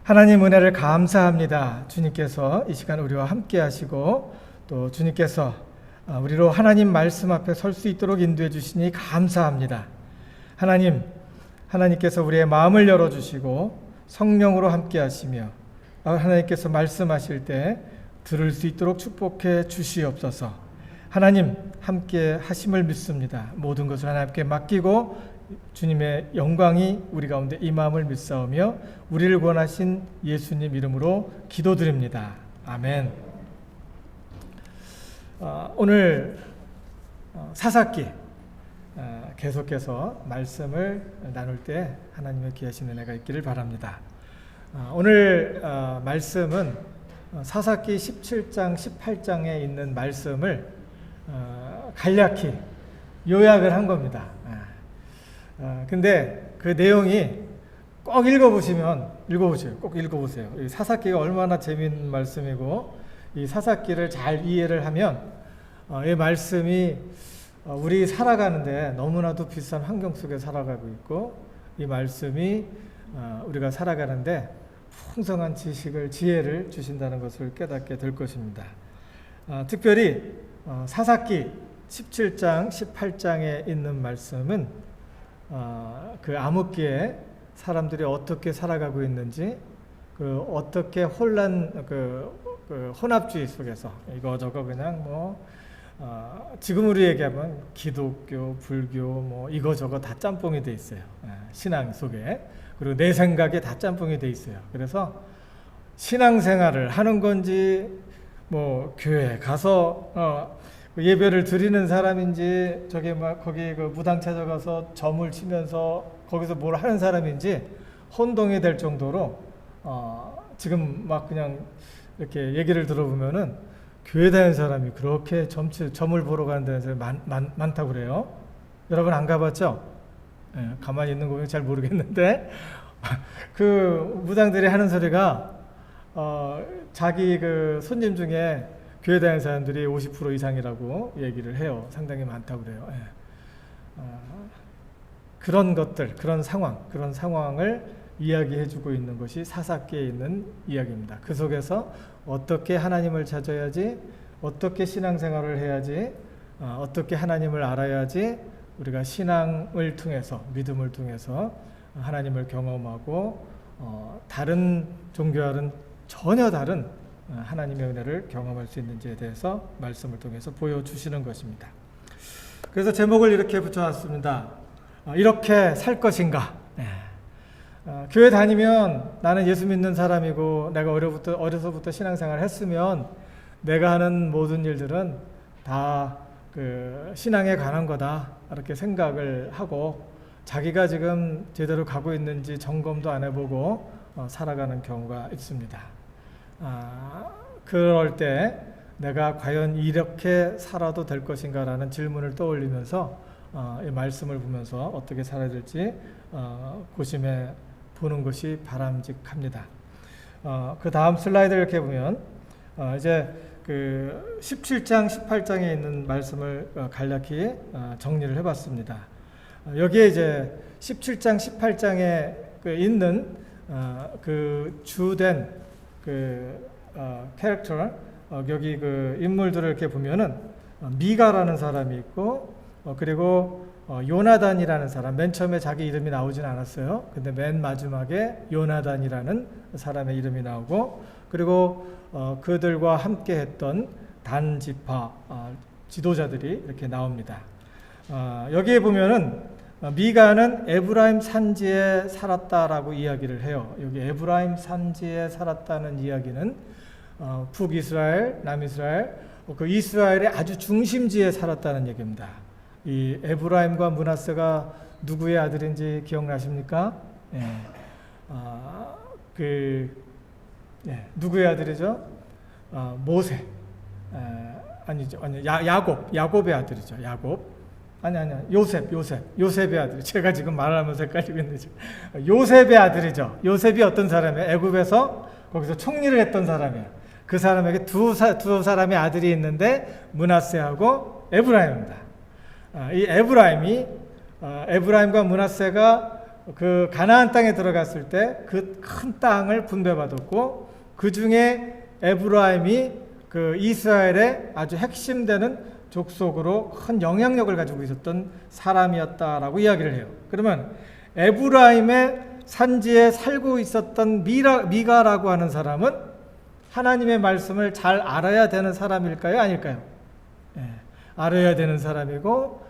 하나님 은혜를 감사합니다. 주님께서 이 시간 우리와 함께 하시고 또 주님께서 우리로 하나님 말씀 앞에 설 수 있도록 인도해 주시니 감사합니다. 하나님께서 우리의 마음을 열어주시고 성령으로 함께 하시며 하나님께서 말씀하실 때 들을 수 있도록 축복해 주시옵소서. 하나님 함께 하심을 믿습니다. 모든 것을 하나님께 맡기고 주님의 영광이 우리 가운데 임함을 믿사오며 우리를 구원하신 예수님 이름으로 기도드립니다. 아멘. 오늘 사사기 계속해서 말씀을 나눌 때 하나님의 귀하신 은혜가 있기를 바랍니다. 오늘 말씀은 사사기 17장 18장에 있는 말씀을 간략히 요약을 한 겁니다. 근데 그 내용이 꼭 읽어보세요. 꼭 읽어보세요. 이 사사기가 얼마나 재미있는 말씀이고 이 사사기를 잘 이해를 하면 이 말씀이 우리 살아가는데 너무나도 비싼 환경 속에 살아가고 있고 이 말씀이 우리가 살아가는데 풍성한 지혜를 주신다는 것을 깨닫게 될 것입니다. 특별히 사사기 17장, 18장에 있는 말씀은 그 암흑기에 사람들이 어떻게 살아가고 있는지, 어떻게 혼합주의 속에서 이거저거 그냥 지금으로 얘기하면 기독교, 불교 이거저거 다 짬뽕이 돼 있어요. 신앙 속에. 그리고 내 생각에 다 짬뽕이 돼 있어요. 그래서 신앙생활을 하는 건지 교회 가서 예배를 드리는 사람인지 거기 무당 찾아가서 점을 치면서 거기서 뭘 하는 사람인지 혼동이 될 정도로 지금 그냥 이렇게 얘기를 들어보면은 교회 다니는 사람이 그렇게 점을 보러 가는 사람이 많다고 그래요. 여러분 안 가봤죠? 가만히 있는 거 보면 잘 모르겠는데 그 무당들이 하는 소리가 자기 손님 중에 교회 다니는 사람들이 50% 이상이라고 얘기를 해요. 상당히 많다고 그래요. 그런 것들, 그런 상황을 이야기해주고 있는 것이 사사기에 있는 이야기입니다. 그 속에서 어떻게 하나님을 찾아야지, 어떻게 신앙생활을 해야지, 어떻게 하나님을 알아야지 우리가 신앙을 통해서, 믿음을 통해서 하나님을 경험하고 다른 종교와는 전혀 다른 하나님의 은혜를 경험할 수 있는지에 대해서 말씀을 통해서 보여주시는 것입니다. 그래서 제목을 이렇게 붙여놨습니다. 이렇게 살 것인가? 교회 다니면 나는 예수 믿는 사람이고 내가 어려서부터 신앙생활을 했으면 내가 하는 모든 일들은 다 신앙에 관한 거다 이렇게 생각을 하고 자기가 지금 제대로 가고 있는지 점검도 안 해보고 살아가는 경우가 있습니다. 그럴 때 내가 과연 이렇게 살아도 될 것인가 라는 질문을 떠올리면서 이 말씀을 보면서 어떻게 살아야 될지 고심해 보는 것이 바람직합니다. 그 다음 슬라이드를 이렇게 보면 이제 17장, 18장에 있는 말씀을 간략히 정리를 해봤습니다. 여기에 이제 17장, 18장에 있는 주된 캐릭터, 여기 인물들을 이렇게 보면은 미가라는 사람이 있고 그리고 요나단이라는 사람, 맨 처음에 자기 이름이 나오진 않았어요. 근데 맨 마지막에 요나단이라는 사람의 이름이 나오고 그리고 그들과 함께 했던 단 지파 지도자들이 이렇게 나옵니다. 여기에 보면은 미가는 에브라임 산지에 살았다라고 이야기를 해요. 여기 에브라임 산지에 살았다는 이야기는 북이스라엘, 남이스라엘, 그 이스라엘의 아주 중심지에 살았다는 얘기입니다. 이 에브라임과 므낫세가 누구의 아들인지 기억나십니까? 누구의 아들이죠? 모세. 야곱의 아들이죠. 요셉의 아들. 제가 지금 말하면서 헷갈리고 있는데 요셉의 아들이죠. 요셉이 어떤 사람이에요? 애굽에서 거기서 총리를 했던 사람이에요. 그 사람에게 두 사람의 아들이 있는데 므낫세하고 에브라임입니다. 이 에브라임과 므낫세가 그 가나안 땅에 들어갔을 때 그 큰 땅을 분배받았고 그 중에 에브라임이 그 이스라엘의 아주 핵심되는 족속으로 큰 영향력을 가지고 있었던 사람이었다라고 이야기를 해요. 그러면 에브라임의 산지에 살고 있었던 미가라고 하는 사람은 하나님의 말씀을 잘 알아야 되는 사람일까요? 아닐까요? 알아야 되는 사람이고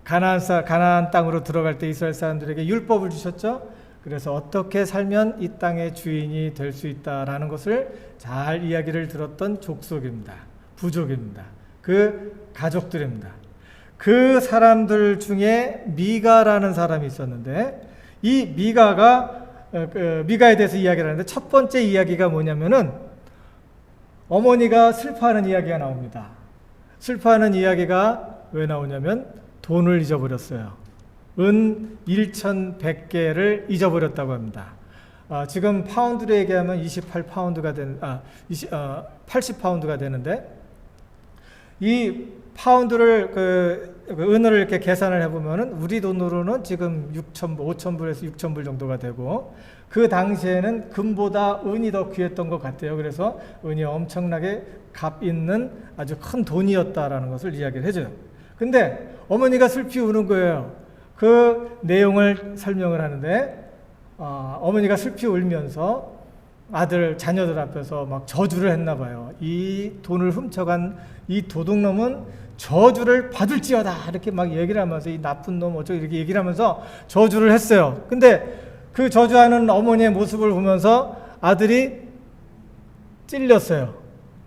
가나안 땅으로 들어갈 때 이스라엘 사람들에게 율법을 주셨죠. 그래서 어떻게 살면 이 땅의 주인이 될 수 있다라는 것을 잘 이야기를 들었던 족속입니다. 부족입니다. 그 가족들입니다. 그 사람들 중에 미가라는 사람이 있었는데 이 미가에 대해서 이야기를 하는데 첫 번째 이야기가 뭐냐면은 어머니가 슬퍼하는 이야기가 나옵니다. 슬퍼하는 이야기가 왜 나오냐면 돈을 잊어버렸어요. 은 1,100개를 잊어버렸다고 합니다. 지금 파운드로 얘기하면 28파운드가 되는 80파운드가 되는데 이 파운드를 은을 이렇게 계산을 해보면은 우리 돈으로는 지금 5,000불에서 6,000불 정도가 되고 그 당시에는 금보다 은이 더 귀했던 것 같아요. 그래서 은이 엄청나게 값 있는 아주 큰 돈이었다라는 것을 이야기를 해줘요. 근데 어머니가 슬피 우는 거예요. 그 내용을 설명을 하는데 어머니가 슬피 울면서 자녀들 앞에서 막 저주를 했나 봐요. 이 돈을 훔쳐간 이 도둑놈은 저주를 받을지어다 이렇게 막 얘기를 하면서 이 나쁜 놈 어쩌고 이렇게 얘기를 하면서 저주를 했어요. 근데 그 저주하는 어머니의 모습을 보면서 아들이 찔렸어요.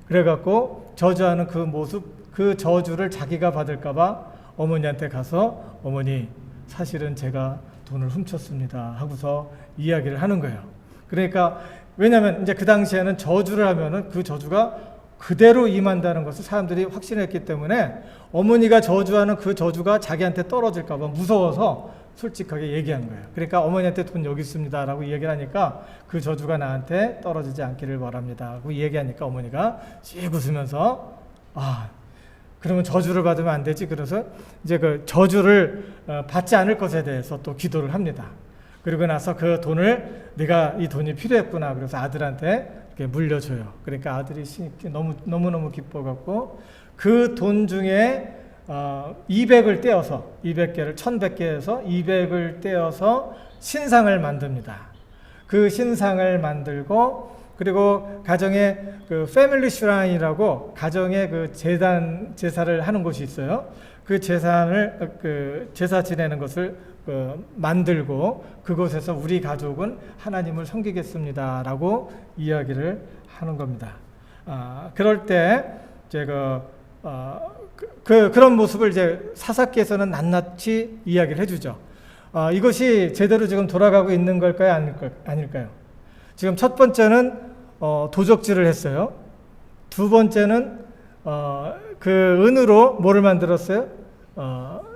그래갖고 저주하는 그 모습, 그 저주를 자기가 받을까봐 어머니한테 가서 어머니 사실은 제가 돈을 훔쳤습니다 하고서 이야기를 하는 거예요. 그러니까 왜냐하면 이제 그 당시에는 저주를 하면은 그 저주가 그대로 임한다는 것을 사람들이 확신했기 때문에 어머니가 저주하는 그 저주가 자기한테 떨어질까봐 무서워서 솔직하게 얘기한 거예요. 그러니까 어머니한테 돈 여기 있습니다 라고 얘기를 하니까 그 저주가 나한테 떨어지지 않기를 바랍니다 하고 얘기하니까 어머니가 씩 웃으면서 그러면 저주를 받으면 안 되지. 그래서 이제 그 저주를 받지 않을 것에 대해서 또 기도를 합니다. 그리고 나서 그 돈을 네가 이 돈이 필요했구나. 그래서 아들한테 이렇게 물려줘요. 그러니까 아들이 너무너무 기뻐갖고 그 돈 중에 200을 떼어서 200개를 1100개에서 200을 떼어서 신상을 만듭니다. 그 신상을 만들고 그리고 가정에 그 패밀리 슈라인이라고 가정의 그 제사를 하는 곳이 있어요. 그 제사 지내는 것을 만들고 그곳에서 우리 가족은 하나님을 섬기겠습니다라고 이야기를 하는 겁니다. 그럴 때 제가 그런 모습을 이제 사사기에서는 낱낱이 이야기를 해주죠. 이것이 제대로 지금 돌아가고 있는 걸까요, 아닐까요? 지금 첫 번째는 도적질을 했어요. 두 번째는 그 은으로 뭐를 만들었어요?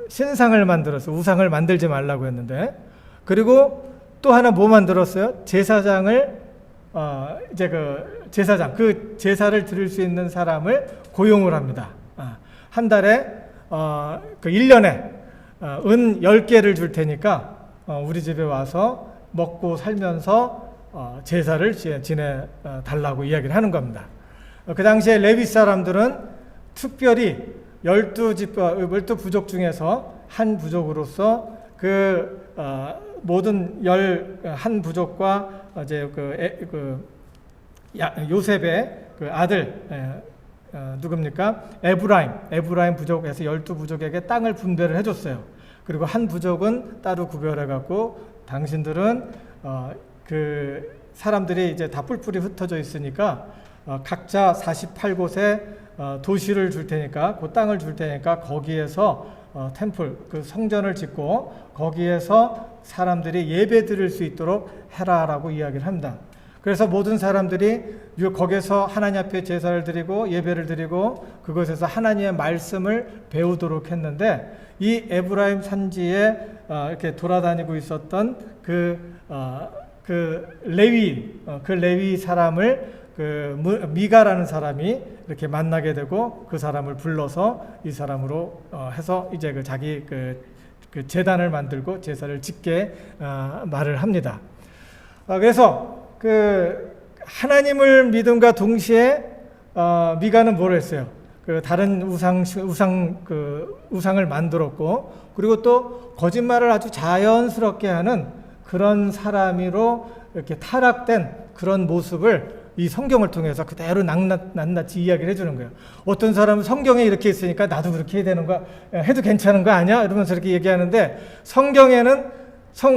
신상을 만들었어요. 우상을 만들지 말라고 했는데, 그리고 또 하나 뭐 만들었어요? 제사장을 이제 그 제사장, 그 제사를 드릴 수 있는 사람을 고용을 합니다. 한 달에 그 1년에 은 10개를 줄 테니까 우리 집에 와서 먹고 살면서 제사를 지내 달라고 이야기를 하는 겁니다. 그 당시에 레위 사람들은 특별히 12부족 중에서 한 부족으로서 그 모든 11부족과 이제 요셉의 그 아들 누굽니까? 에브라임 부족에서 12부족에게 땅을 분배를 해줬어요. 그리고 한 부족은 따로 구별해 갖고 당신들은 그 사람들이 이제 다 뿔뿔이 흩어져 있으니까 각자 48곳에 도시를 줄 테니까, 그 땅을 줄 테니까 거기에서 템플, 그 성전을 짓고 거기에서 사람들이 예배 드릴 수 있도록 해라라고 이야기를 합니다. 그래서 모든 사람들이 거기서 하나님 앞에 제사를 드리고 예배를 드리고 그곳에서 하나님의 말씀을 배우도록 했는데, 이 에브라임 산지에 이렇게 돌아다니고 있었던 그 레위 사람을 미가라는 사람이 이렇게 만나게 되고 그 사람을 불러서 이 사람으로 해서 이제 자기 그 제단을 만들고 제사를 짓게 말을 합니다. 그래서 그 하나님을 믿음과 동시에 미가는 뭘 했어요? 그 다른 우상을 만들었고, 그리고 또 거짓말을 아주 자연스럽게 하는 그런 사람으로 이렇게 타락된 그런 모습을 이 성경을 통해서 그대로 낱낱이 이야기를 해주는 거예요. 어떤 사람은 성경에 이렇게 있으니까 나도 그렇게 해야 되는 거야, 해도 괜찮은 거 아니야? 이러면서 이렇게 얘기하는데, 성경에는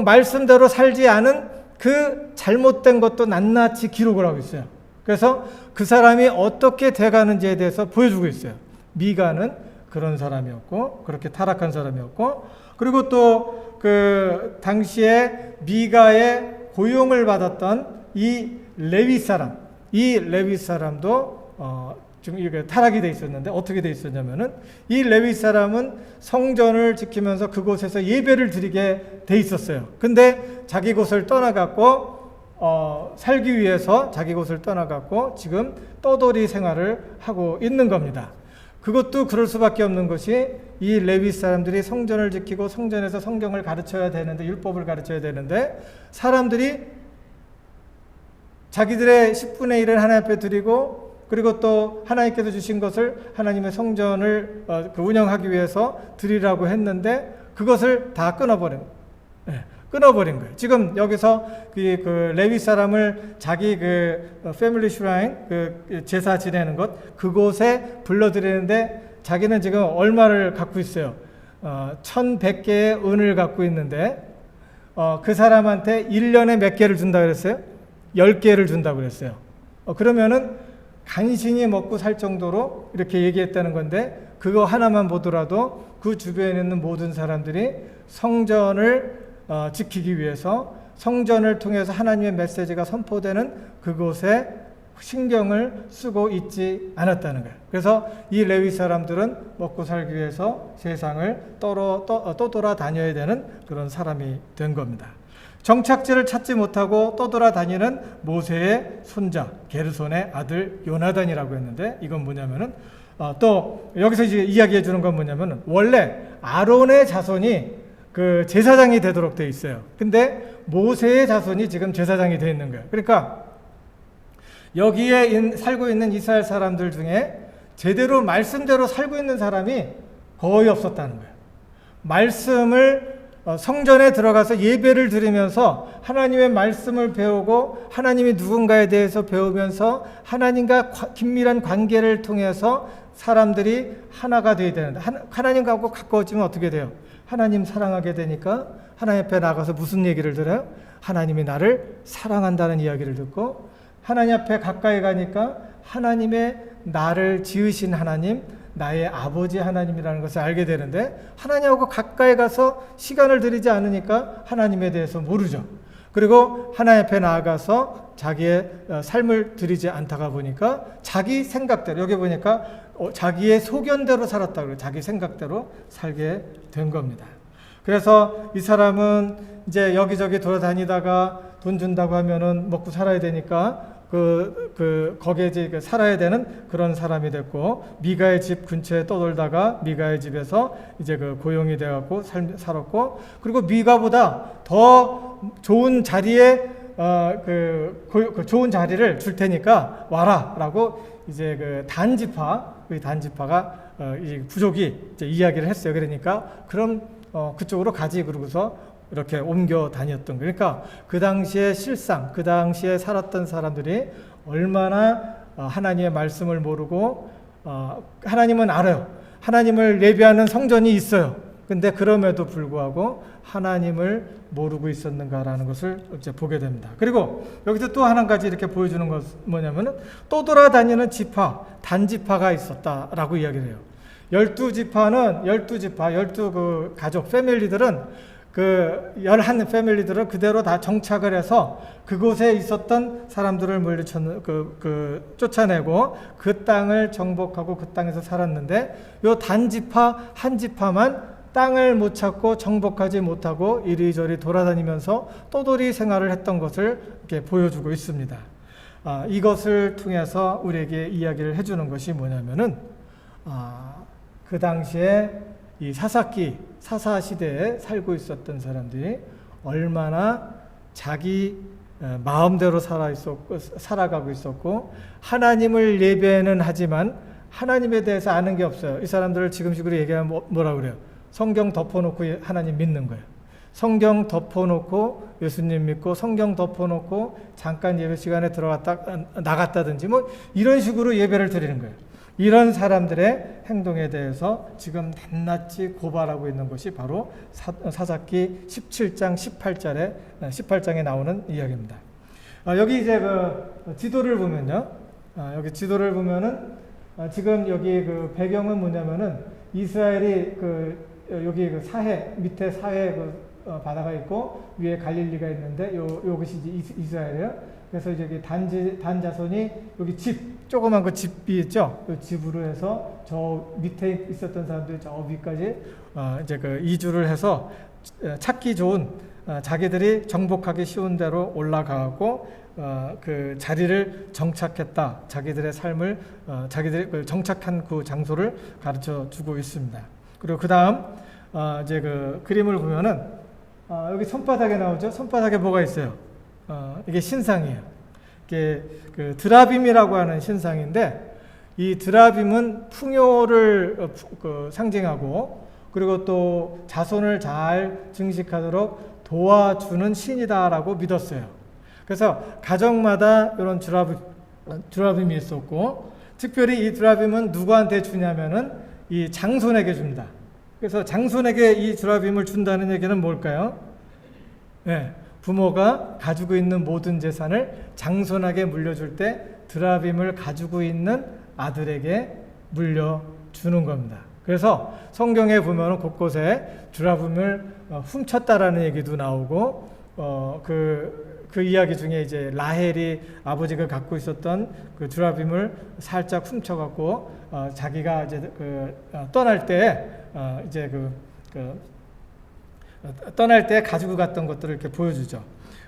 말씀대로 살지 않은 그 잘못된 것도 낱낱이 기록을 하고 있어요. 그래서 그 사람이 어떻게 돼가는지에 대해서 보여주고 있어요. 미가는 그런 사람이었고, 그렇게 타락한 사람이었고, 그리고 또 그 당시에 미가의 고용을 받았던 이 레위 사람도 지금 이게 타락이 돼 있었는데, 어떻게 돼 있었냐면은, 이 레위 사람은 성전을 지키면서 그곳에서 예배를 드리게 돼 있었어요. 근데 자기 곳을 떠나갔고, 살기 위해서 자기 곳을 떠나갔고 지금 떠돌이 생활을 하고 있는 겁니다. 그것도 그럴 수밖에 없는 것이, 이 레위 사람들이 성전을 지키고 성전에서 성경을 가르쳐야 되는데, 율법을 가르쳐야 되는데, 사람들이 자기들의 10분의 1을 하나님 앞에 드리고, 그리고 또 하나님께서 주신 것을 하나님의 성전을 운영하기 위해서 드리라고 했는데, 그것을 다 끊어버린 거예요. 지금 여기서 그 레위 사람을 자기 그 패밀리 슈라인, 그 제사 지내는 곳, 그곳에 불러들이는데, 자기는 지금 얼마를 갖고 있어요? 1100개의 은을 갖고 있는데, 그 사람한테 1년에 몇 개를 준다고 그랬어요? 10개를 준다고 그랬어요. 그러면은 간신히 먹고 살 정도로 이렇게 얘기했다는 건데, 그거 하나만 보더라도 그 주변에 있는 모든 사람들이 성전을 지키기 위해서, 성전을 통해서 하나님의 메시지가 선포되는 그곳에 신경을 쓰고 있지 않았다는 거예요. 그래서 이 레위 사람들은 먹고 살기 위해서 세상을 떠돌아다녀야 되는 그런 사람이 된 겁니다. 정착지를 찾지 못하고 떠돌아다니는 모세의 손자 게르손의 아들 요나단이라고 했는데, 이건 뭐냐면은 또 여기서 이제 이야기해 주는 건 뭐냐면은, 원래 아론의 자손이 그 제사장이 되도록 돼 있어요. 근데 모세의 자손이 지금 제사장이 돼 있는 거예요. 그러니까 여기에 살고 있는 이스라엘 사람들 중에 제대로 말씀대로 살고 있는 사람이 거의 없었다는 거예요. 말씀을 성전에 들어가서 예배를 드리면서 하나님의 말씀을 배우고, 하나님이 누군가에 대해서 배우면서 하나님과 긴밀한 관계를 통해서 사람들이 하나가 되어야 되는데, 하나님과 가까워지면 어떻게 돼요? 하나님 사랑하게 되니까 하나님 앞에 나가서 무슨 얘기를 들어요? 하나님이 나를 사랑한다는 이야기를 듣고, 하나님 앞에 가까이 가니까 하나님의 나를 지으신 하나님, 나의 아버지 하나님이라는 것을 알게 되는데, 하나님하고 가까이 가서 시간을 들이지 않으니까 하나님에 대해서 모르죠. 그리고 하나님 앞에 나아가서 자기의 삶을 드리지 않다가 보니까 자기 생각대로, 여기 보니까 자기의 소견대로 살았다 그래요. 자기 생각대로 살게 된 겁니다. 그래서 이 사람은 이제 여기저기 돌아다니다가 돈 준다고 하면은 먹고 살아야 되니까 거기에 이제 살아야 되는 그런 사람이 됐고, 미가의 집 근처에 떠돌다가 미가의 집에서 이제 그 고용이 되었고 살았고, 그리고 미가보다 더 좋은 자리에 좋은 자리를 줄 테니까 와라라고 이제 그 단지파가 이 부족이 이제 이야기를 했어요. 그러니까 그럼 그쪽으로 가지, 그러고서 이렇게 옮겨 다녔던 거예요. 그러니까 그 당시의 실상, 그 당시에 살았던 사람들이 얼마나 하나님의 말씀을 모르고, 하나님은 알아요. 하나님을 예배하는 성전이 있어요. 근데 그럼에도 불구하고 하나님을 모르고 있었는가라는 것을 이제 보게 됩니다. 그리고 여기서 또 한 가지 이렇게 보여주는 것은 뭐냐면은, 떠돌아다니는 지파, 단지파가 있었다라고 이야기를 해요. 12지파는 12 그 가족, 패밀리들은 그 11 패밀리들을 그대로 다 정착을 해서 그곳에 있었던 사람들을 쫓아내고 그 땅을 정복하고 그 땅에서 살았는데, 요 단지파 한 지파만 땅을 못 찾고 정복하지 못하고 이리저리 돌아다니면서 떠돌이 생활을 했던 것을 이렇게 보여주고 있습니다. 이것을 통해서 우리에게 이야기를 해주는 것이 뭐냐면은, 그 당시에 이 사사기 사사 시대에 살고 있었던 사람들이 얼마나 자기 마음대로 살아가고 있었고 하나님을 예배는 하지만 하나님에 대해서 아는 게 없어요. 이 사람들을 지금식으로 얘기하면 뭐라 그래요? 성경 덮어놓고 하나님 믿는 거예요. 성경 덮어놓고 예수님 믿고 성경 덮어놓고 잠깐 예배 시간에 들어갔다 나갔다든지 뭐 이런 식으로 예배를 드리는 거예요. 이런 사람들의 행동에 대해서 지금 낱낱이 고발하고 있는 것이 바로 사사기 17장 18장에 나오는 이야기입니다. 여기 이제 그 지도를 보면요. 여기 지도를 보면은 지금 여기 그 배경은 뭐냐면은 이스라엘이 여기 그 사해 밑에 사해 바다가 있고 위에 갈릴리가 있는데 요것이 이스라엘이에요. 그래서 이제 단 자손이 여기 조그만 그 집이 있죠. 그 집으로 해서 저 밑에 있었던 사람들이 저 위까지 이제 그 이주를 해서 찾기 좋은 자기들이 정복하기 쉬운 데로 올라가고 그 자리를 정착했다. 자기들의 삶을 자기들이 그 정착한 그 장소를 가르쳐 주고 있습니다. 그리고 그 다음 이제 그 그림을 보면은 여기 손바닥에 나오죠. 손바닥에 뭐가 있어요? 이게 신상이에요. 이게 그 드라빔이라고 하는 신상인데 이 드라빔은 풍요를 상징하고 그리고 또 자손을 잘 증식하도록 도와주는 신이다라고 믿었어요. 그래서 가정마다 이런 드라빔이 있었고 특별히 이 드라빔은 누구한테 주냐면은 이 장손에게 줍니다. 그래서 장손에게 이 드라빔을 준다는 얘기는 뭘까요? 네. 부모가 가지고 있는 모든 재산을 장손에게 물려줄 때 드라빔을 가지고 있는 아들에게 물려주는 겁니다. 그래서 성경에 보면 곳곳에 드라빔을 훔쳤다라는 얘기도 나오고 그 이야기 중에 이제 라헬이 아버지가 갖고 있었던 그 드라빔을 살짝 훔쳐갖고 자기가 이제 떠날 때 이제 떠날 때 가지고 갔던 것들을 이렇게 보여주죠.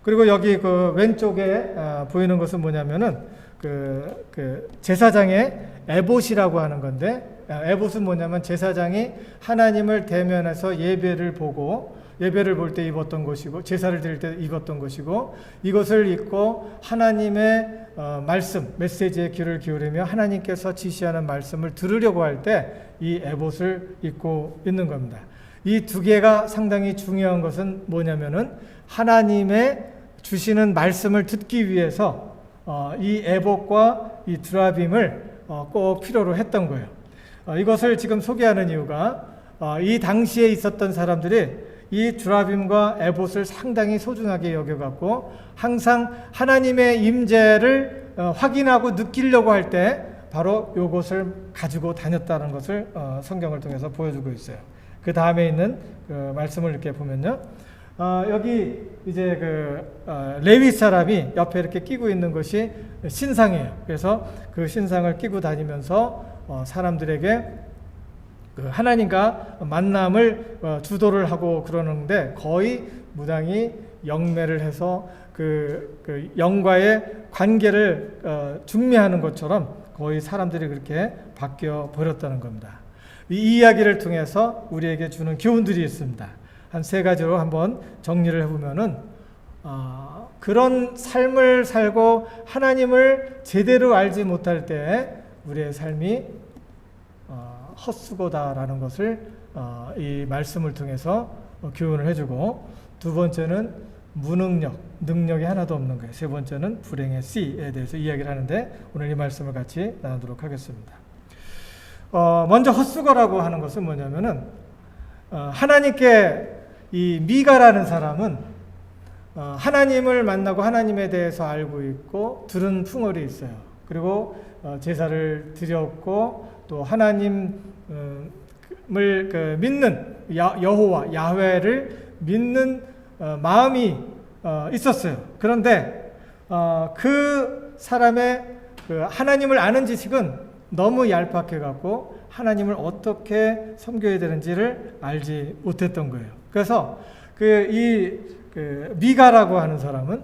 그리고 여기 그 왼쪽에 보이는 것은 뭐냐면은 그 제사장의 에봇이라고 하는 건데 에봇은 뭐냐면 제사장이 하나님을 대면해서 예배를 볼 때 입었던 것이고 제사를 드릴 때 입었던 것이고 이것을 입고 하나님의 말씀 메시지에 귀를 기울이며 하나님께서 지시하는 말씀을 들으려고 할 때 이 에봇을 입고 있는 겁니다. 이 두 개가 상당히 중요한 것은 뭐냐면은 하나님의 주시는 말씀을 듣기 위해서 이 에봇과 이 드라빔을 꼭 필요로 했던 거예요. 이것을 지금 소개하는 이유가 이 당시에 있었던 사람들이 이 드라빔과 에봇을 상당히 소중하게 여겨갖고 항상 하나님의 임재를 확인하고 느끼려고 할 때 바로 이것을 가지고 다녔다는 것을 성경을 통해서 보여주고 있어요. 그 다음에 있는 그 말씀을 이렇게 보면요. 여기 이제 레위 사람이 옆에 이렇게 끼고 있는 것이 신상이에요. 그래서 그 신상을 끼고 다니면서 사람들에게 그 하나님과 만남을 주도를 하고 그러는데 거의 무당이 영매를 해서 그 영과의 관계를 중매하는 것처럼 거의 사람들이 그렇게 바뀌어 버렸다는 겁니다. 이 이야기를 통해서 우리에게 주는 교훈들이 있습니다. 한 세 가지로 한번 정리를 해보면은 그런 삶을 살고 하나님을 제대로 알지 못할 때 우리의 삶이 헛수고다라는 것을 이 말씀을 통해서 교훈을 해주고 두 번째는 무능력, 능력이 하나도 없는 거예요. 세 번째는 불행의 씨에 대해서 이야기를 하는데 오늘 이 말씀을 같이 나누도록 하겠습니다. 먼저 헛수고라고 하는 것은 뭐냐면은 하나님께 이 미가라는 사람은 하나님을 만나고 하나님에 대해서 알고 있고 들은 풍월이 있어요. 그리고 제사를 드렸고 또 하나님을 믿는 여호와 야훼를 믿는 마음이 있었어요. 그런데 그 사람의 그 하나님을 아는 지식은 너무 얄팍해 갖고 하나님을 어떻게 섬겨야 되는지를 알지 못했던 거예요. 그래서 미가라고 하는 사람은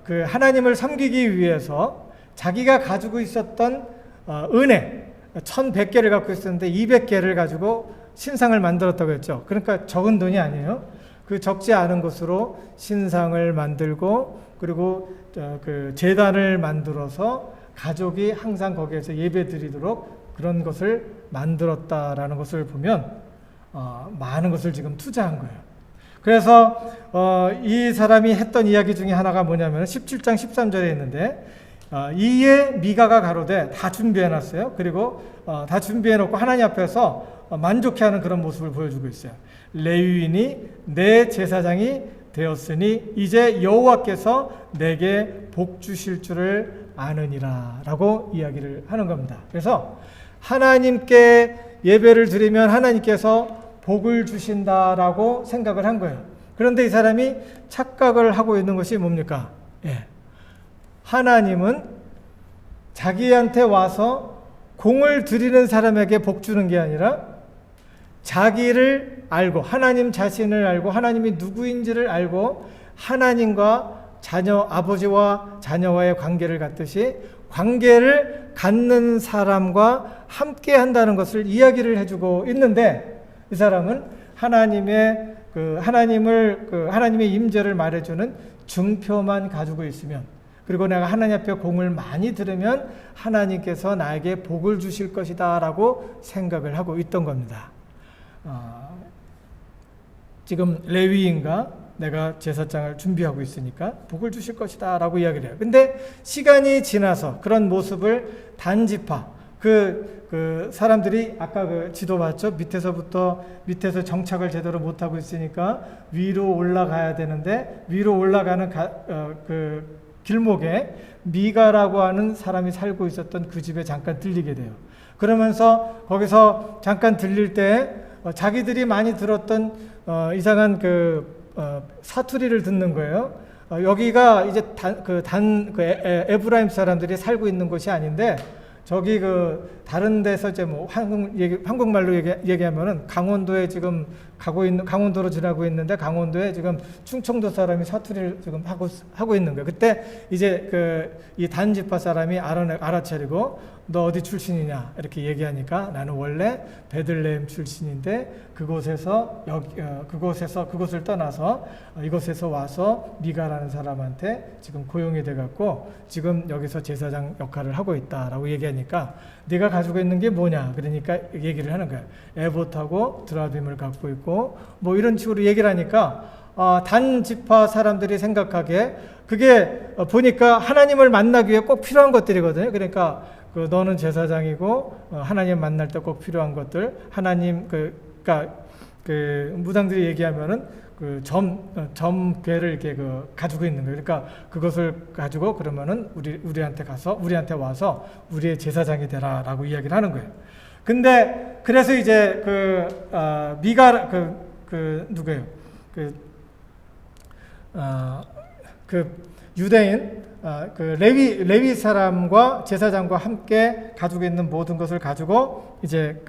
그 하나님을 섬기기 위해서 자기가 가지고 있었던 은혜 1100개를 갖고 있었는데 200개를 가지고 신상을 만들었다고 했죠. 그러니까 적은 돈이 아니에요. 그 적지 않은 것으로 신상을 만들고 그리고 그 제단을 만들어서 가족이 항상 거기에서 예배 드리도록 그런 것을 만들었다라는 것을 보면 많은 것을 지금 투자한 거예요. 그래서 이 사람이 했던 이야기 중에 하나가 뭐냐면 17장 13절에 있는데 이에 미가가 가로되 다 준비해놨어요. 그리고 다 준비해놓고 하나님 앞에서 만족해하는 그런 모습을 보여주고 있어요. 레위인이 내 제사장이 되었으니 이제 여호와께서 내게 복 주실 줄을 아느니라 라고 이야기를 하는 겁니다. 그래서 하나님께 예배를 드리면 하나님께서 복을 주신다라고 생각을 한 거예요. 그런데 이 사람이 착각을 하고 있는 것이 뭡니까? 하나님은 자기한테 와서 공을 드리는 사람에게 복 주는 게 아니라 자기를 알고 하나님 자신을 알고 하나님이 누구인지를 알고 하나님과 아버지와 자녀와의 관계를 갖듯이 관계를 갖는 사람과 함께 한다는 것을 이야기를 해주고 있는데 이 사람은 하나님의 임재를 말해주는 증표만 가지고 있으면 그리고 내가 하나님 앞에 공을 많이 들으면 하나님께서 나에게 복을 주실 것이다 라고 생각을 하고 있던 겁니다. 지금 레위인과 내가 제사장을 준비하고 있으니까 복을 주실 것이다 라고 이야기를 해요. 근데 시간이 지나서 그런 모습을 단지파 그 사람들이 아까 그 지도 봤죠? 밑에서 정착을 제대로 못하고 있으니까 위로 올라가야 되는데 위로 올라가는 그 길목에 미가라고 하는 사람이 살고 있었던 그 집에 잠깐 들리게 돼요. 그러면서 거기서 잠깐 들릴 때 자기들이 많이 들었던 이상한 사투리를 듣는 거예요. 여기가 이제 에브라임 사람들이 살고 있는 곳이 아닌데 저기 다른 데서 이제 뭐 한국말로 얘기하면은 강원도에 지금 강원도로 지나고 있는데 강원도에 지금 충청도 사람이 사투리를 지금 하고 있는 거예요. 그때 이제 이 단지파 사람이 알아차리고 너 어디 출신이냐 이렇게 얘기하니까 나는 원래 베들레헴 출신인데 그곳을 떠나서 이곳에서 와서 미가라는 사람한테 지금 고용이 돼갖고 지금 여기서 제사장 역할을 하고 있다라고 얘기하니까 네가 가지고 있는 게 뭐냐 그러니까 얘기를 하는 거야. 에봇하고 드라빔을 갖고 있고 뭐 이런 식으로 얘기를 하니까 단지파 사람들이 생각하기에 그게 보니까 하나님을 만나기 위해 꼭 필요한 것들이거든요. 그러니까 너는 제사장이고 하나님 만날 때 꼭 필요한 것들 하나님 그러니까 무당들이 얘기하면은 점괘를 이렇게 가지고 있는 거예요. 그러니까 그것을 가지고 그러면은 우리한테 와서 우리의 제사장이 되라라고 이야기를 하는 거예요. 근데 그래서 이제 미가 누구예요? 유대인 레위 사람과 제사장과 함께 가지고 있는 모든 것을 가지고 이제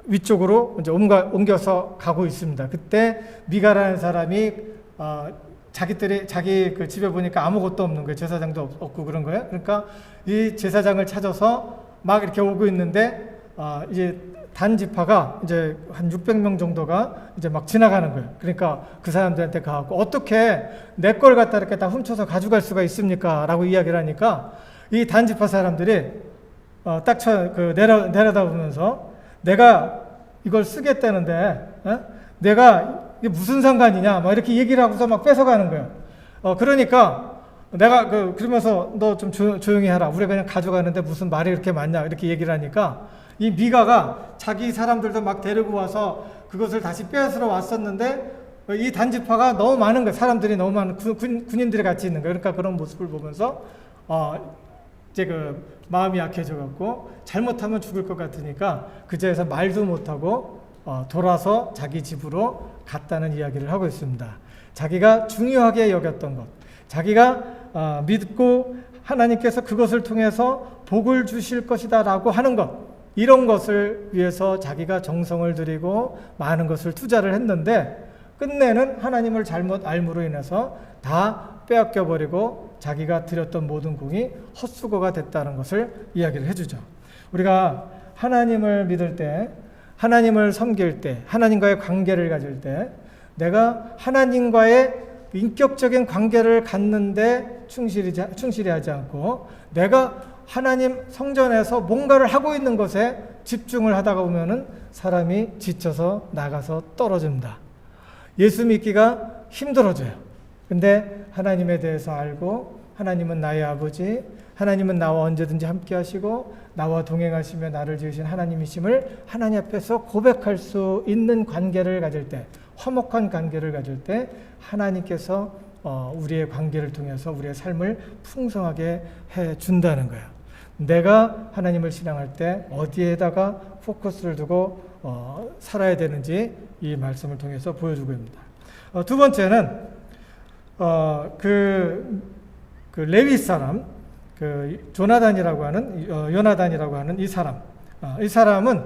위쪽으로 이제 옮겨서 가고 있습니다. 그때 미가라는 사람이 자기 집에 보니까 아무것도 없는 거예요. 제사장도 없고 그런 거예요. 그러니까 이 제사장을 찾아서 막 이렇게 오고 있는데 이제 단지파가 이제 한 600명 정도가 이제 막 지나가는 거예요. 그러니까 그 사람들한테 가고 어떻게 내 걸 갖다 이렇게 다 훔쳐서 가져갈 수가 있습니까? 라고 이야기를 하니까 이 단지파 사람들이 딱 내려다 보면서 내가 이걸 쓰겠다는데 내가 이게 무슨 상관이냐 막 이렇게 얘기를 하고서 막 뺏어가는 거예요. 그러니까 내가 그러면서 너 좀 조용히 해라. 우리가 그냥 가져가는데 무슨 말이 이렇게 많냐 이렇게 얘기를 하니까 이 미가가 자기 사람들도 막 데리고 와서 그것을 다시 빼앗으러 왔었는데 이 단지파가 너무 많은 거예요. 사람들이 너무 많은 군인들이 같이 있는 거예요. 그러니까 그런 모습을 보면서 이제 마음이 약해져 갖고 잘못하면 죽을 것 같으니까 그제서 말도 못하고 돌아서 자기 집으로 갔다는 이야기를 하고 있습니다. 자기가 중요하게 여겼던 것, 자기가 믿고 하나님께서 그것을 통해서 복을 주실 것이다 라고 하는 것, 이런 것을 위해서 자기가 정성을 들이고 많은 것을 투자를 했는데 끝내는 하나님을 잘못 알므로 인해서 다 빼앗겨버리고 자기가 드렸던 모든 공이 헛수고가 됐다는 것을 이야기를 해주죠. 우리가 하나님을 믿을 때 하나님을 섬길 때, 하나님과의 관계를 가질 때 내가 하나님과의 인격적인 관계를 갖는데 충실히 하지 않고 내가 하나님 성전에서 뭔가를 하고 있는 것에 집중을 하다가 보면은 사람이 지쳐서 나가서 떨어집니다. 예수 믿기가 힘들어져요. 근데 하나님에 대해서 알고 하나님은 나의 아버지, 하나님은 나와 언제든지 함께 하시고 나와 동행하시며 나를 지으신 하나님이심을 하나님 앞에서 고백할 수 있는 관계를 가질 때, 화목한 관계를 가질 때 하나님께서 우리의 관계를 통해서 우리의 삶을 풍성하게 해준다는 거예요. 내가 하나님을 신앙할 때 어디에다가 포커스를 두고 살아야 되는지 이 말씀을 통해서 보여주고 있습니다. 두 번째는 그 레위 사람, 그 요나단이라고 하는 이 사람, 이 사람은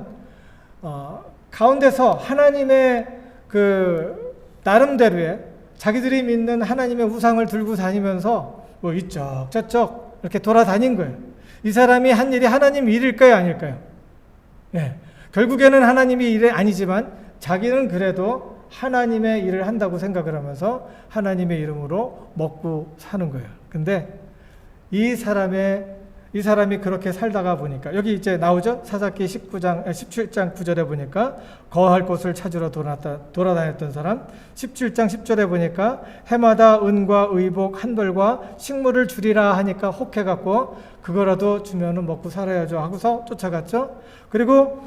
가운데서 하나님의 그 나름대로의 자기들이 믿는 하나님의 우상을 들고 다니면서 뭐 이쪽 저쪽 이렇게 돌아다닌 거예요. 이 사람이 한 일이 하나님 일일까요, 아닐까요? 네. 결국에는 하나님이 일이 아니지만 자기는 그래도 하나님의 일을 한다고 생각을 하면서 하나님의 이름으로 먹고 사는 거예요. 근데 이 사람이 그렇게 살다가 보니까 여기 이제 나오죠? 사사기 17장 9절에 보니까 거할 곳을 찾으러 돌아다녔던 사람, 17장 10절에 보니까 해마다 은과 의복 한 벌과 식물을 주리라 하니까 혹해갖고 그거라도 주면은 먹고 살아야죠 하고서 쫓아갔죠. 그리고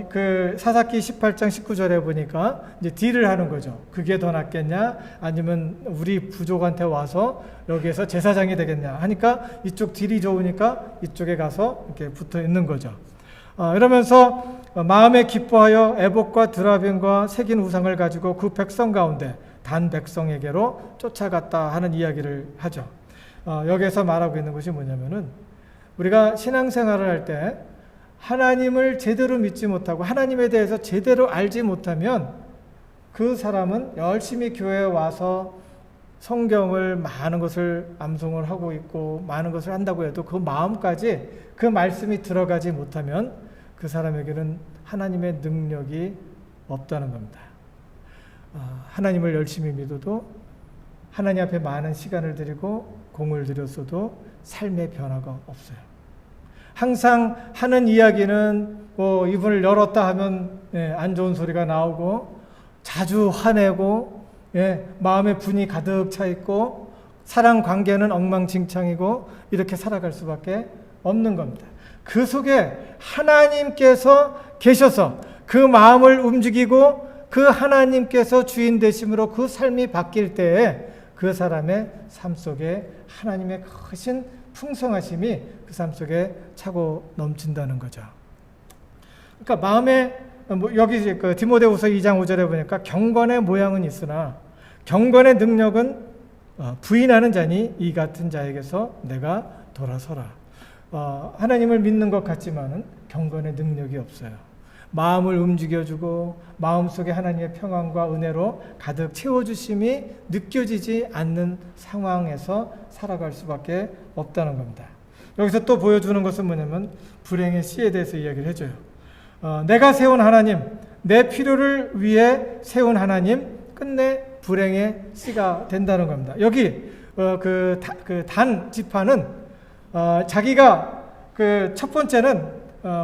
그 사사기 18장 19절에 보니까 이제 딜을 하는 거죠. 그게 더 낫겠냐? 아니면 우리 부족한테 와서 여기에서 제사장이 되겠냐? 하니까 이쪽 딜이 좋으니까 이쪽에 가서 이렇게 붙어 있는 거죠. 이러면서 마음에 기뻐하여 에봇과 드라빔과 새긴 우상을 가지고 그 백성 가운데 단 백성에게로 쫓아갔다 하는 이야기를 하죠. 여기에서 말하고 있는 것이 뭐냐면은 우리가 신앙생활을 할 때 하나님을 제대로 믿지 못하고 하나님에 대해서 제대로 알지 못하면 그 사람은 열심히 교회에 와서 성경을 많은 것을 암송을 하고 있고 많은 것을 한다고 해도 그 마음까지 그 말씀이 들어가지 못하면 그 사람에게는 하나님의 능력이 없다는 겁니다. 하나님을 열심히 믿어도 하나님 앞에 많은 시간을 들이고 공을 들였어도 삶의 변화가 없어요. 항상 하는 이야기는 뭐 입을 열었다 하면 안 좋은 소리가 나오고 자주 화내고 마음에 분이 가득 차 있고 사랑 관계는 엉망진창이고 이렇게 살아갈 수밖에 없는 겁니다. 그 속에 하나님께서 계셔서 그 마음을 움직이고 그 하나님께서 주인 되심으로 그 삶이 바뀔 때에 그 사람의 삶 속에 하나님의 크신 풍성하심이 그 삶 속에 차고 넘친다는 거죠. 그러니까 마음에 여기 그 디모데후서 2장 5절에 보니까 경건의 모양은 있으나 경건의 능력은 부인하는 자니 이 같은 자에게서 내가 돌아서라. 하나님을 믿는 것 같지만은 경건의 능력이 없어요. 마음을 움직여주고 마음속에 하나님의 평안과 은혜로 가득 채워주심이 느껴지지 않는 상황에서 살아갈 수밖에 없다는 겁니다. 여기서 또 보여주는 것은 뭐냐면 불행의 씨에 대해서 이야기를 해줘요. 내가 세운 하나님, 내 필요를 위해 세운 하나님, 끝내 불행의 씨가 된다는 겁니다. 여기 그 단 지파는 자기가 그 첫 번째는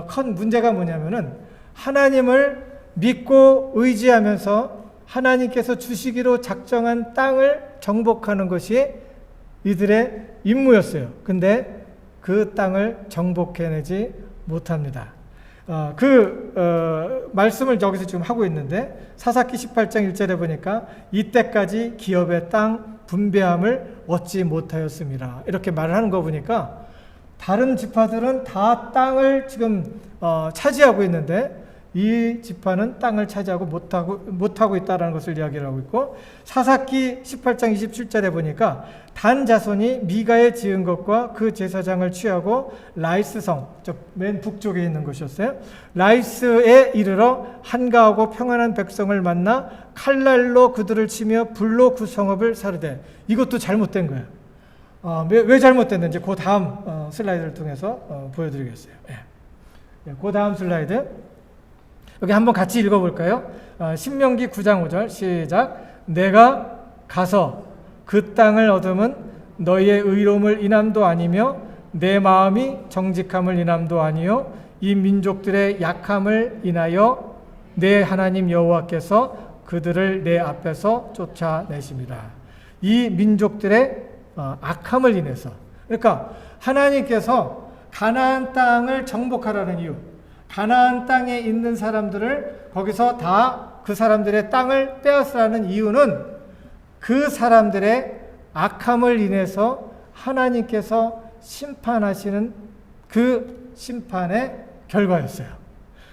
큰 문제가 뭐냐면은 하나님을 믿고 의지하면서 하나님께서 주시기로 작정한 땅을 정복하는 것이 이들의 임무였어요. 근데 그 땅을 정복해내지 못합니다. 말씀을 여기서 지금 하고 있는데 사사기 18장 1절에 보니까 이때까지 기업의 땅 분배함을 얻지 못하였습니다. 이렇게 말을 하는 거 보니까 다른 지파들은 다 땅을 지금 차지하고 있는데 이 지파는 땅을 차지하고 못하고 있다는 것을 이야기를 하고 있고 사사기 18장 27절에 보니까 단 자손이 미가에 지은 것과 그 제사장을 취하고 라이스성, 맨 북쪽에 있는 곳이었어요. 라이스에 이르러 한가하고 평안한 백성을 만나 칼날로 그들을 치며 불로 그 성읍을 사르되 이것도 잘못된 거예요. 왜 잘못됐는지 그 다음 슬라이드를 통해서 보여드리겠어요. 그 다음 슬라이드. 여기 한번 같이 읽어볼까요? 신명기 9장 5절 시작. 내가 가서 그 땅을 얻으면 너희의 의로움을 인함도 아니며 내 마음이 정직함을 인함도 아니요 이 민족들의 약함을 인하여 내 하나님 여호와께서 그들을 내 앞에서 쫓아내심이라. 이 민족들의 악함을 인해서, 그러니까 하나님께서 가나안 땅을 정복하라는 이유, 가나안 땅에 있는 사람들을 거기서 다 그 사람들의 땅을 빼앗으라는 이유는 그 사람들의 악함을 인해서 하나님께서 심판하시는 그 심판의 결과였어요.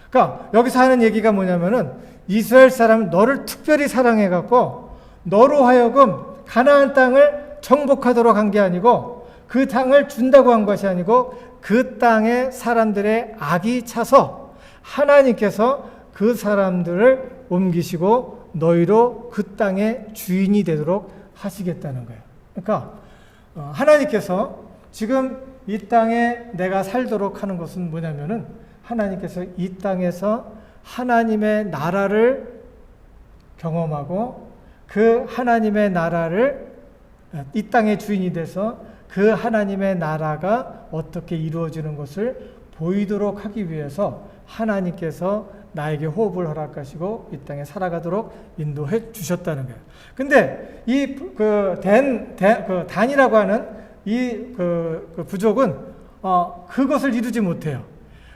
그러니까 여기서 하는 얘기가 뭐냐면은 이스라엘 사람은 너를 특별히 사랑해갖고 너로 하여금 가나안 땅을 정복하도록 한 게 아니고 그 땅을 준다고 한 것이 아니고 그 땅에 사람들의 악이 차서 하나님께서 그 사람들을 옮기시고 너희로 그 땅의 주인이 되도록 하시겠다는 거예요. 그러니까 하나님께서 지금 이 땅에 내가 살도록 하는 것은 뭐냐면은 하나님께서 이 땅에서 하나님의 나라를 경험하고 그 하나님의 나라를 이 땅의 주인이 돼서 그 하나님의 나라가 어떻게 이루어지는 것을 보이도록 하기 위해서 하나님께서 나에게 호흡을 허락하시고 이 땅에 살아가도록 인도해 주셨다는 거예요. 근데 이 단이라고 하는 이 부족은 그것을 이루지 못해요.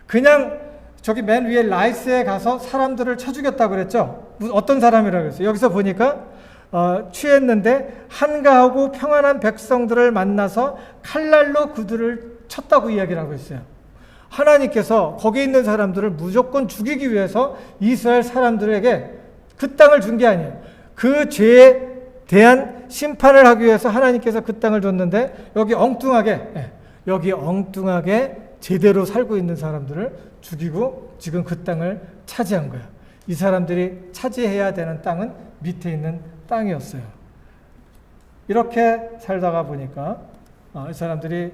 그냥 저기 맨 위에 라이스에 가서 사람들을 쳐 죽였다고 그랬죠. 어떤 사람이라고 그랬어요. 여기서 보니까 취했는데 한가하고 평안한 백성들을 만나서 칼날로 그들을 쳤다고 이야기를 하고 있어요. 하나님께서 거기 있는 사람들을 무조건 죽이기 위해서 이스라엘 사람들에게 그 땅을 준 게 아니에요. 그 죄에 대한 심판을 하기 위해서 하나님께서 그 땅을 줬는데 여기 엉뚱하게 제대로 살고 있는 사람들을 죽이고 지금 그 땅을 차지한 거예요. 이 사람들이 차지해야 되는 땅은 밑에 있는 땅이었어요. 이렇게 살다가 보니까 이 사람들이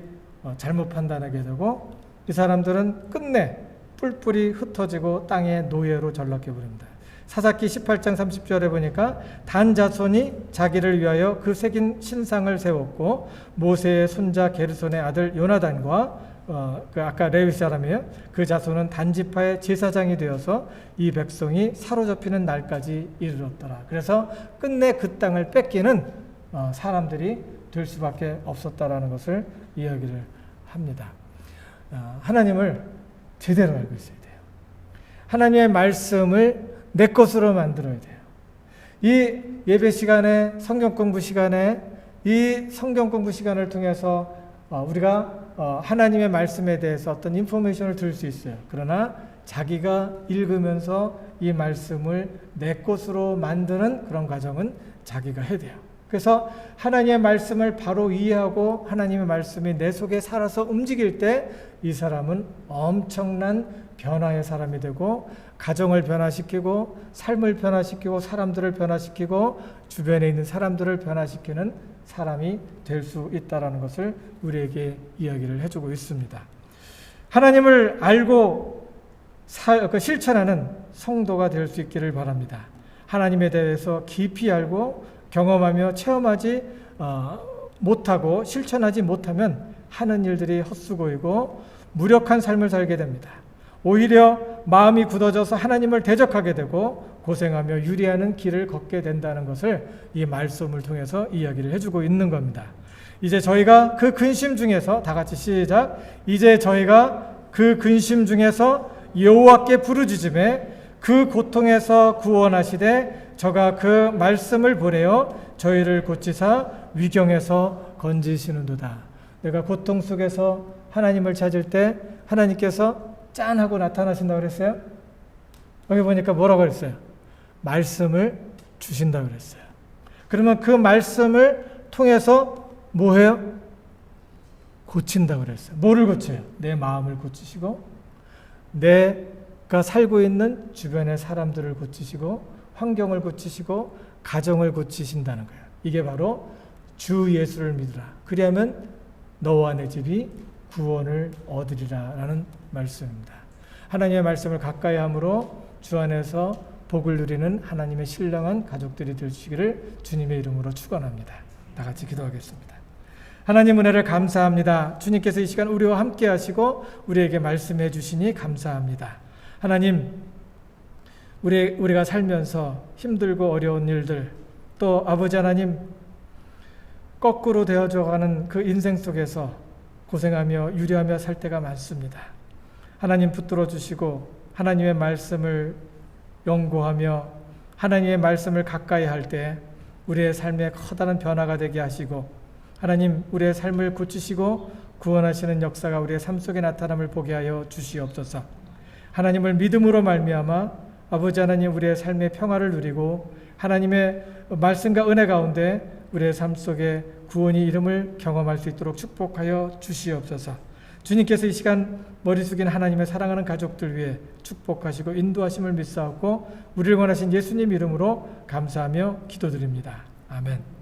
잘못 판단하게 되고 이 사람들은 끝내 뿔뿔이 흩어지고 땅의 노예로 전락해버립니다. 사사기 18장 30절에 보니까 단 자손이 자기를 위하여 그 새긴 신상을 세웠고 모세의 손자 게르손의 아들 요나단과 아까 레위 사람이에요. 그 자손은 단지파의 제사장이 되어서 이 백성이 사로잡히는 날까지 이르렀더라. 그래서 끝내 그 땅을 뺏기는 사람들이 될 수밖에 없었다라는 것을 이야기를 합니다. 하나님을 제대로 알고 있어야 돼요. 하나님의 말씀을 내 것으로 만들어야 돼요. 이 예배 시간에 성경 공부 시간에 이 성경 공부 시간을 통해서 우리가 하나님의 말씀에 대해서 어떤 인포메이션을 들을 수 있어요. 그러나 자기가 읽으면서 이 말씀을 내 것으로 만드는 그런 과정은 자기가 해야 돼요. 그래서 하나님의 말씀을 바로 이해하고 하나님의 말씀이 내 속에 살아서 움직일 때 이 사람은 엄청난 변화의 사람이 되고 가정을 변화시키고 삶을 변화시키고 사람들을 변화시키고 주변에 있는 사람들을 변화시키는 사람이 될 수 있다는 것을 우리에게 이야기를 해주고 있습니다. 하나님을 알고 실천하는 성도가 될 수 있기를 바랍니다. 하나님에 대해서 깊이 알고 경험하며 체험하지 못하고 실천하지 못하면 하는 일들이 헛수고이고 무력한 삶을 살게 됩니다. 오히려 마음이 굳어져서 하나님을 대적하게 되고 고생하며 유리하는 길을 걷게 된다는 것을 이 말씀을 통해서 이야기를 해주고 있는 겁니다. 이제 저희가 그 근심 중에서 다 같이 시작. 이제 저희가 그 근심 중에서 여호와께 부르짖음에 그 고통에서 구원하시되 저가 그 말씀을 보내어 저희를 고치사 위경에서 건지시는도다. 내가 고통 속에서 하나님을 찾을 때 하나님께서 짠 하고 나타나신다고 그랬어요. 여기 보니까 뭐라고 그랬어요? 말씀을 주신다고 그랬어요. 그러면 그 말씀을 통해서 뭐 해요? 고친다고 그랬어요. 뭐를 고쳐요? 내 마음을 고치시고 내가 살고 있는 주변의 사람들을 고치시고 환경을 고치시고 가정을 고치신다는 거예요. 이게 바로 주 예수를 믿으라. 그리하면 너와 내 집이 구원을 얻으리라 라는 말씀입니다. 하나님의 말씀을 가까이 함으로 주 안에서 복을 누리는 하나님의 신령한 가족들이 되시기를 주님의 이름으로 축원합니다. 다 같이 기도하겠습니다. 하나님 은혜를 감사합니다. 주님께서 이 시간 우리와 함께 하시고 우리에게 말씀해 주시니 감사합니다. 하나님, 우리가 살면서 힘들고 어려운 일들, 또 아버지 하나님 거꾸로 되어져가는 그 인생 속에서 고생하며 유리하며 살 때가 많습니다. 하나님 붙들어 주시고 하나님의 말씀을 연구하며 하나님의 말씀을 가까이 할 때 우리의 삶에 커다란 변화가 되게 하시고 하나님 우리의 삶을 고치시고 구원하시는 역사가 우리의 삶 속에 나타남을 보게 하여 주시옵소서. 하나님을 믿음으로 말미암아 아버지 하나님 우리의 삶의 평화를 누리고 하나님의 말씀과 은혜 가운데 우리의 삶 속에 구원의 이름을 경험할 수 있도록 축복하여 주시옵소서. 주님께서 이 시간 머리 숙인 하나님의 사랑하는 가족들 위해 축복하시고 인도하심을 믿사옵고 우리를 원하신 예수님 이름으로 감사하며 기도드립니다. 아멘.